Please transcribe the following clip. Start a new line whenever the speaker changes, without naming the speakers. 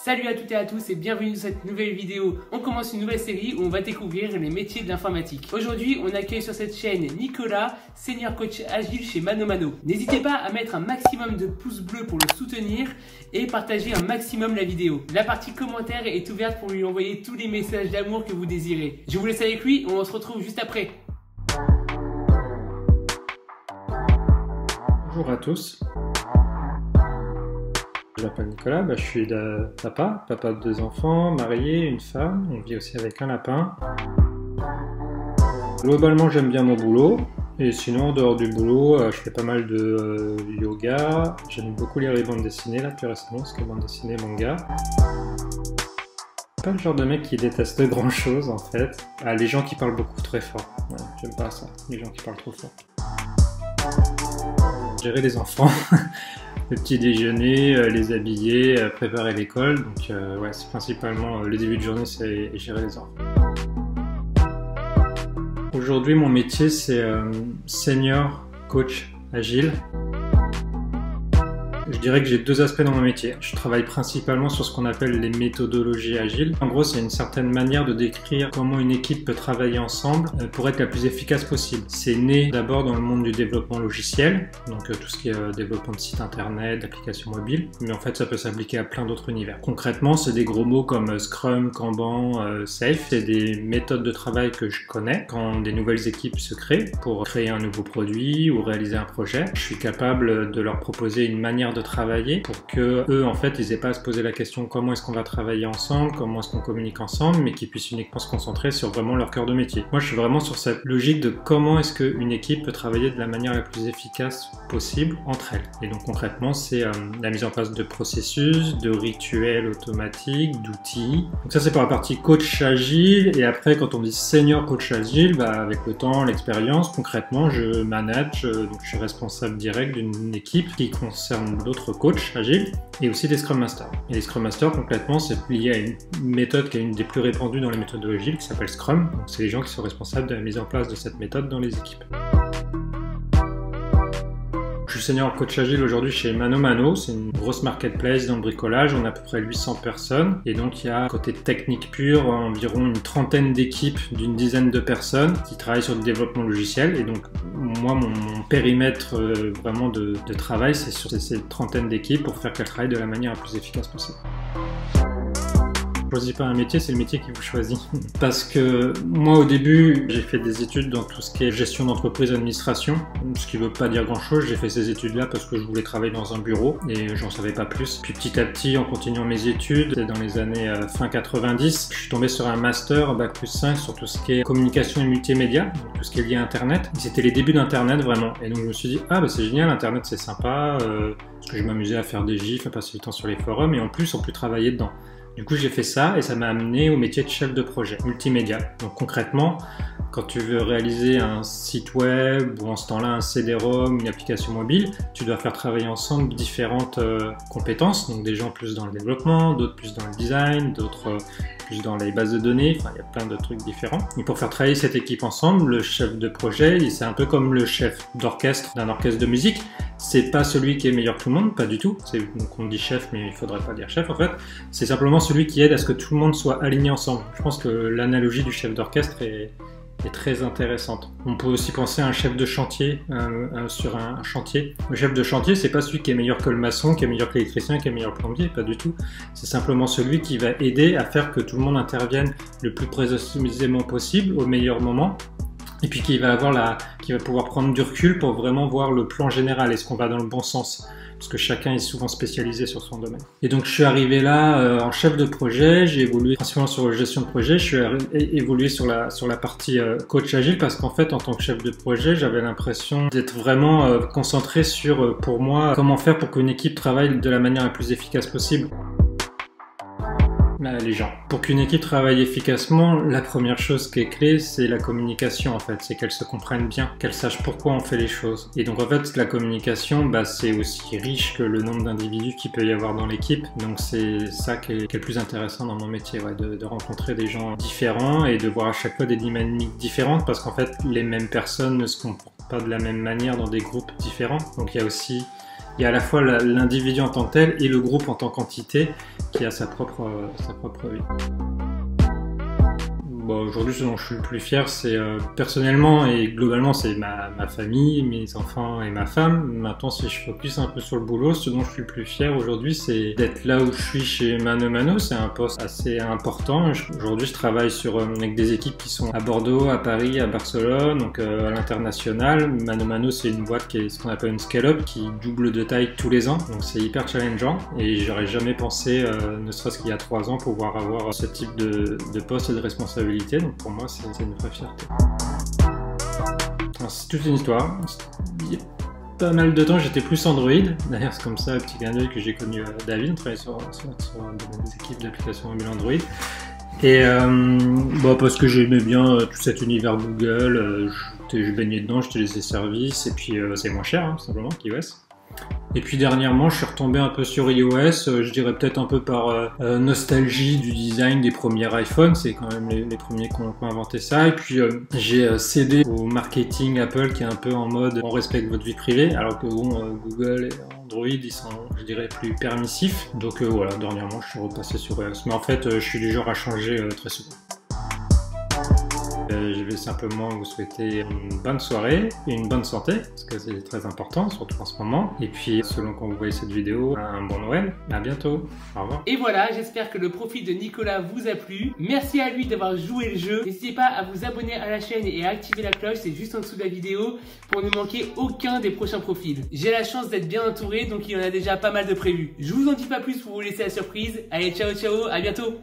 Salut à toutes et à tous et bienvenue dans cette nouvelle vidéo. On commence une nouvelle série où on va découvrir les métiers de l'informatique. Aujourd'hui, on accueille sur cette chaîne Nicolas, senior coach agile chez ManoMano. N'hésitez pas à mettre un maximum de pouces bleus pour le soutenir et partager un maximum la vidéo. La partie commentaires est ouverte pour lui envoyer tous les messages d'amour que vous désirez. Je vous laisse avec lui, on se retrouve juste après.
Bonjour à tous. Je m'appelle Nicolas, je suis papa de 2 enfants, marié, une femme, on vit aussi avec un lapin. Globalement, j'aime bien mon boulot, et sinon, en dehors du boulot, je fais pas mal de yoga. J'aime beaucoup lire les bandes dessinées, là, plus récemment, parce que bandes dessinées, manga. Pas le genre de mec qui déteste grand chose, en fait. Les gens qui parlent beaucoup très fort. Ouais, j'aime pas ça, les gens qui parlent trop fort. Gérer les enfants. Le petit déjeuner, les habiller, préparer l'école, donc ouais, c'est principalement le début de journée, c'est gérer les enfants. Aujourd'hui, mon métier, c'est senior coach agile. Je dirais que j'ai 2 aspects dans mon métier. Je travaille principalement sur ce qu'on appelle les méthodologies agiles. En gros, c'est une certaine manière de décrire comment une équipe peut travailler ensemble pour être la plus efficace possible. C'est né d'abord dans le monde du développement logiciel, donc tout ce qui est développement de sites internet, d'applications mobiles, mais en fait ça peut s'appliquer à plein d'autres univers. Concrètement, c'est des gros mots comme Scrum, Kanban, Safe. C'est des méthodes de travail que je connais quand des nouvelles équipes se créent pour créer un nouveau produit ou réaliser un projet. Je suis capable de leur proposer une manière de travailler pour que eux en fait ils aient pas à se poser la question comment est-ce qu'on va travailler ensemble, comment est-ce qu'on communique ensemble, mais qu'ils puissent uniquement se concentrer sur vraiment leur cœur de métier. Moi je suis vraiment sur cette logique de comment est-ce qu'une équipe peut travailler de la manière la plus efficace possible entre elles. Et donc concrètement c'est la mise en place de processus, de rituels automatiques, d'outils. Donc ça c'est pour la partie coach agile, et après quand on dit senior coach agile, avec le temps, l'expérience, concrètement je manage, donc je suis responsable direct d'une équipe qui concerne d'autres coachs agiles et aussi des Scrum Masters. Et les Scrum Masters, concrètement, c'est lié à une méthode qui est une des plus répandues dans les méthodes agiles qui s'appelle Scrum. Donc, c'est les gens qui sont responsables de la mise en place de cette méthode dans les équipes. Je suis senior coach agile aujourd'hui chez ManoMano, c'est une grosse marketplace dans le bricolage, on a à peu près 800 personnes et donc il y a côté technique pur environ une trentaine d'équipes d'une dizaine de personnes qui travaillent sur le développement logiciel, et donc moi mon périmètre vraiment de travail c'est sur ces trentaines d'équipes pour faire qu'elles travaillent de la manière la plus efficace possible. Choisis pas un métier, c'est le métier qui vous choisit. Parce que moi au début, j'ai fait des études dans tout ce qui est gestion d'entreprise, administration, ce qui veut pas dire grand chose. J'ai fait ces études là parce que je voulais travailler dans un bureau et j'en savais pas plus. Puis petit à petit, en continuant mes études, dans les années fin 90, je suis tombé sur un master Bac+5 sur tout ce qui est communication et multimédia, donc tout ce qui est lié à internet. C'était les débuts d'internet vraiment, et donc je me suis dit c'est génial, internet c'est sympa, parce que je m'amusais à faire des gifs, à passer du temps sur les forums, et en plus on peut travailler dedans. Du coup, j'ai fait ça et ça m'a amené au métier de chef de projet multimédia. Donc concrètement, quand tu veux réaliser un site web ou en ce temps-là un CD-ROM, une application mobile, tu dois faire travailler ensemble différentes compétences. Donc des gens plus dans le développement, d'autres plus dans le design, d'autres plus dans les bases de données. Enfin, il y a plein de trucs différents. Et pour faire travailler cette équipe ensemble, le chef de projet, c'est un peu comme le chef d'orchestre d'un orchestre de musique. C'est pas celui qui est meilleur que tout le monde, pas du tout. Donc on dit chef, mais il faudrait pas dire chef en fait. C'est simplement celui qui aide à ce que tout le monde soit aligné ensemble. Je pense que l'analogie du chef d'orchestre est très intéressante. On peut aussi penser à un chef de chantier sur un chantier. Le chef de chantier, c'est pas celui qui est meilleur que le maçon, qui est meilleur que l'électricien, qui est meilleur que le plombier, pas du tout. C'est simplement celui qui va aider à faire que tout le monde intervienne le plus précisément possible, au meilleur moment. Et puis qui va pouvoir prendre du recul pour vraiment voir le plan général, est-ce qu'on va dans le bon sens, parce que chacun est souvent spécialisé sur son domaine. Et donc je suis arrivé là en chef de projet, j'ai évolué principalement sur la gestion de projet, je suis évolué sur la partie coach agile, parce qu'en fait en tant que chef de projet, j'avais l'impression d'être vraiment concentré sur, pour moi, comment faire pour qu'une équipe travaille de la manière la plus efficace possible. Les gens. Pour qu'une équipe travaille efficacement, la première chose qui est clé, c'est la communication en fait. C'est qu'elles se comprennent bien, qu'elles sachent pourquoi on fait les choses. Et donc en fait, la communication, c'est aussi riche que le nombre d'individus qu'il peut y avoir dans l'équipe. Donc c'est ça qui est le plus intéressant dans mon métier, de rencontrer des gens différents et de voir à chaque fois des dynamiques différentes, parce qu'en fait, les mêmes personnes ne se comportent pas de la même manière dans des groupes différents. Donc il y a aussi Il y a à la fois l'individu en tant que tel et le groupe en tant qu'entité qui a sa propre vie. Bon, aujourd'hui, ce dont je suis le plus fier, c'est personnellement et globalement, c'est ma famille, mes enfants et ma femme. Maintenant, si je focus un peu sur le boulot, ce dont je suis le plus fier aujourd'hui, c'est d'être là où je suis chez ManoMano. C'est un poste assez important. Aujourd'hui, je travaille avec des équipes qui sont à Bordeaux, à Paris, à Barcelone, donc à l'international. ManoMano, c'est une boîte qui est ce qu'on appelle une scale-up, qui double de taille tous les ans. Donc, c'est hyper challengeant et j'aurais jamais pensé, ne serait-ce qu'il y a 3 ans, pouvoir avoir ce type de poste et de responsabilité. Donc pour moi, c'est une vraie fierté. C'est toute une histoire. Il y a pas mal de temps, j'étais plus Android. D'ailleurs, c'est comme ça, le petit clin d'œil que j'ai connu David. On travaillait sur des équipes d'applications mobile Android. Et parce que j'aimais bien tout cet univers Google. Je baignais dedans, je te laissais service. Et puis, c'est moins cher, tout simplement, qu'iOS. Et puis dernièrement, je suis retombé un peu sur iOS, je dirais peut-être un peu par nostalgie du design des premiers iPhones, c'est quand même les premiers qui ont inventé ça. Et puis j'ai cédé au marketing Apple qui est un peu en mode on respecte votre vie privée, alors que Google et Android ils sont, je dirais, plus permissifs. Donc voilà, dernièrement je suis repassé sur iOS. Mais en fait, je suis du genre à changer très souvent. Je vais simplement vous souhaiter une bonne soirée et une bonne santé, parce que c'est très important, surtout en ce moment. Et puis, selon quand vous voyez cette vidéo, un bon Noël. À bientôt. Au revoir.
Et voilà, j'espère que le profil de Nicolas vous a plu. Merci à lui d'avoir joué le jeu. N'hésitez pas à vous abonner à la chaîne et à activer la cloche, c'est juste en dessous de la vidéo, pour ne manquer aucun des prochains profils. J'ai la chance d'être bien entouré, donc il y en a déjà pas mal de prévus. Je vous en dis pas plus pour vous laisser la surprise. Allez, ciao, ciao, à bientôt.